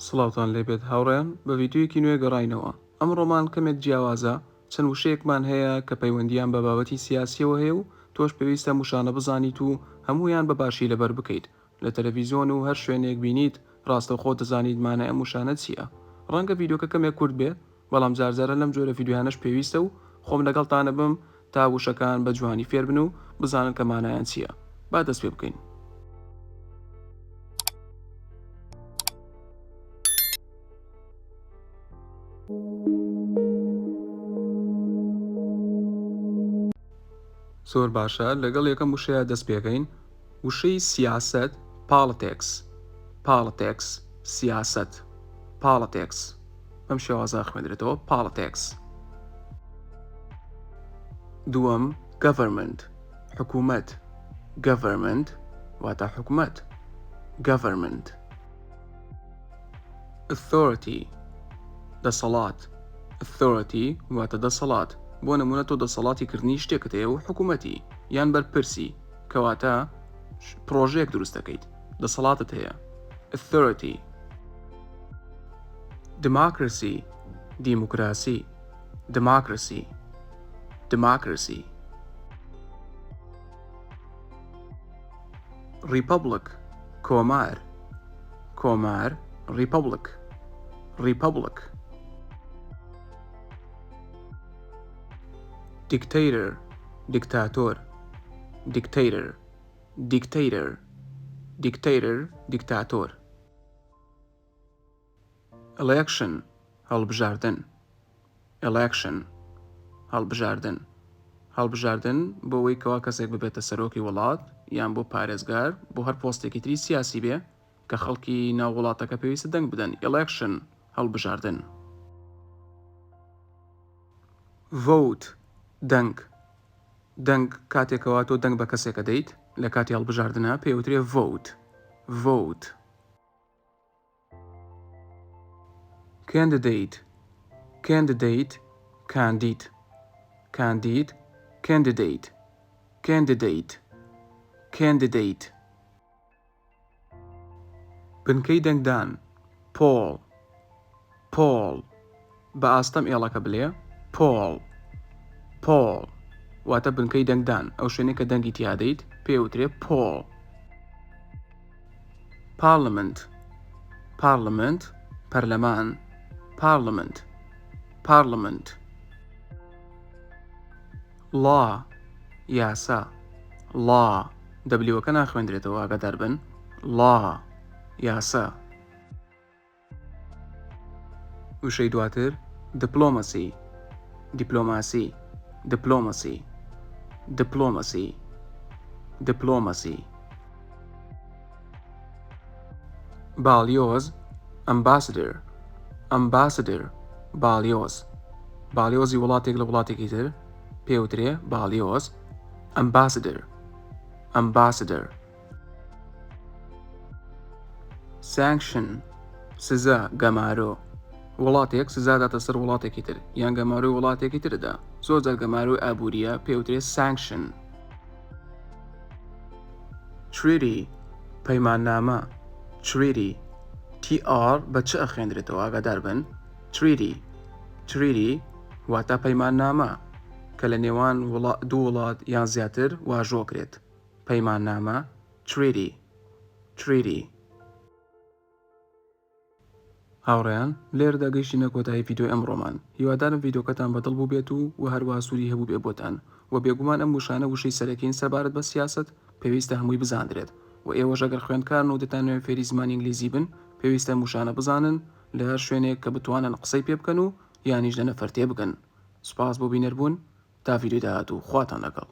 سڵاوتان لێبێت هاوڕێن بە ڤیدیۆیەکی نوێ گەڕاینەوە. ئەم ڕۆمان کەمێک جیاوازە، چەند وشەیەکمان هەیە کە پەیوەندیان بە بابەتی سیاسیەوە هەیە و تۆش پێویستە موشانە بزانیت و هەمویان بەباشی لەبەر بکەیت. لە تەلەڤیزیۆن و هەر شوێنێک بینیت ڕاستەوخۆ دەزانیت مانای ئەم موشانە چییە. ڕەنگە ڤیدیۆکە کەمێک کورت بێت، بەڵام جارجارە لەم جۆرە ڤیدیۆیانەش پێویستە و خۆم لەگەڵتانە بم تا وشەکان بە جوانی فێر بن و بزانن کە مانایان چییە. با دەست پێ بکەین. زۆر باشە، لەگەڵ یەکەم وشەیە دەست پێکەین. وشەی سیاست، پاڵتێکس، سیاست، پاڵتێکس. بەم شێوازە خوێندرێتەوە پاڵتێکس. دووەم گەڤەرمنت، حکوومەت، گەڤەرمنت واتە حکوومەت، گەڤەرمنت. ئۆتۆریتی، دەسەڵات، ئۆتۆریتی واتە دەسەڵات. بۆ نمونە تۆ دەسەڵاتی کردنی شتێکت هەیە و حکوومەتی یان بەرپرسی کەواتە پرۆژەیەک دروست دەکەیت، دەسەڵاتت هەیە. ئۆتۆریتی. دموکراسی، دیموکراسی، دموکراسی، دموکراسی. ریپەبلیک، کۆمار، کۆمار، ریپەبلیک، ریپەبلیک. دیکتەیتەر، دیکتاتۆر، دیکتەیتەر، دیکتەیتەر، دیکتەیتەر، دیکتاتۆر. ئەلێکشن، هەڵبژاردن، ئەلێکشن، هەڵبژاردن. هەڵبژاردن بۆ ئەوەی کەوا کەسێک ببێتە سەرۆکی وڵات یان بۆ پارێزگار بۆ هەر پۆستێکی تری سیاسی بێ کە خەڵکی ناو وڵاتەکە پێویستە دەنگ بدەن. ئەلێکشن، هەڵبژاردن. ڤۆت، دەنگ. دەنگ کاتێکەوە تۆ دەنگ بە کەسێکە دەیت لە کاتی هەڵبژاردنە پێوترێ ڤۆت، ڤۆت. کاندیدێت، کاندیدێت، کاندید، کاندید، کاندیدێت، کاندیدێت، کاندیدێت. بنکەی دەنگدان، پۆڵ، پۆڵ. بە ئاستەم ئێڵەکە بڵێ پۆڵ، پۆڵ واتە بنکەی دەنگدان، ئەو شوێنەی کە دەنگی تیادەیت پێوترێ پۆڵ. پارلمنت، پارلمنت، پەرلەمان، پارلمنت، پارلمنت. ڵا، یاسا، ڵا. دەبلیوەکە ناخوێندرێتەوە ئاگادار بن. ڵا، یاسا. وشەی دواتر دیپلۆمەسی، دیپلۆماسی، دیپلۆمەسی، دیپلۆمەسی، دیپلۆمەسی. باڵیۆز، ئەمباسدەر، ئەمباسدەر، باڵیۆز. باڵیۆزی وڵاتێک لە وڵاتێکی تر پێوترێ باڵیۆز، ئەمباسدەر، ئەمباسدەر. سانکشن، سزا، گەمارۆ. وڵاتێک سزا داتە سەر وڵاتێکی تر یان گەمارۆی وڵاتێکی تردا. زۆرجار گەمارۆی ئابووریە پێوترێ سانکشن. تریتی، پەیماننامە، تریتی. TR بە چ ئەخوێندرێتەوە ئاگادار بن. تریتی، تریتی واتە پەیماننامە کە لە نێوان دوو وڵات یان زیاتر واژۆکرێت. پەیماننامە، تریتی، تریتی. هاوڕێیان، لێرەدا گەیشتینە کۆتایی ڤیدیۆی ئەمڕۆمان. هیوادارم ڤیدیۆکەتان بەدڵ بوو بێت و هەروە سووری هەبوو بێ بۆتان. و بێگومان ئەم وشانە وشەی سەرەکین سەبارەت بە سیاست پێویستە هەمووی بزانرێت. و ئێوەش ئەگەر خوێندکارن و دەتانەوێت فێری زمانی ئینگلیزی بن پێویستە موشانە بزانن لە هەر شوێنێک کە بتوانن قسەی پێ بکەن و یانیش لە نەفەر تێ بگەن. سوپاس بۆ بینەربوون تا ڤیدیۆی داهاتوو. خواتان لەگەڵ.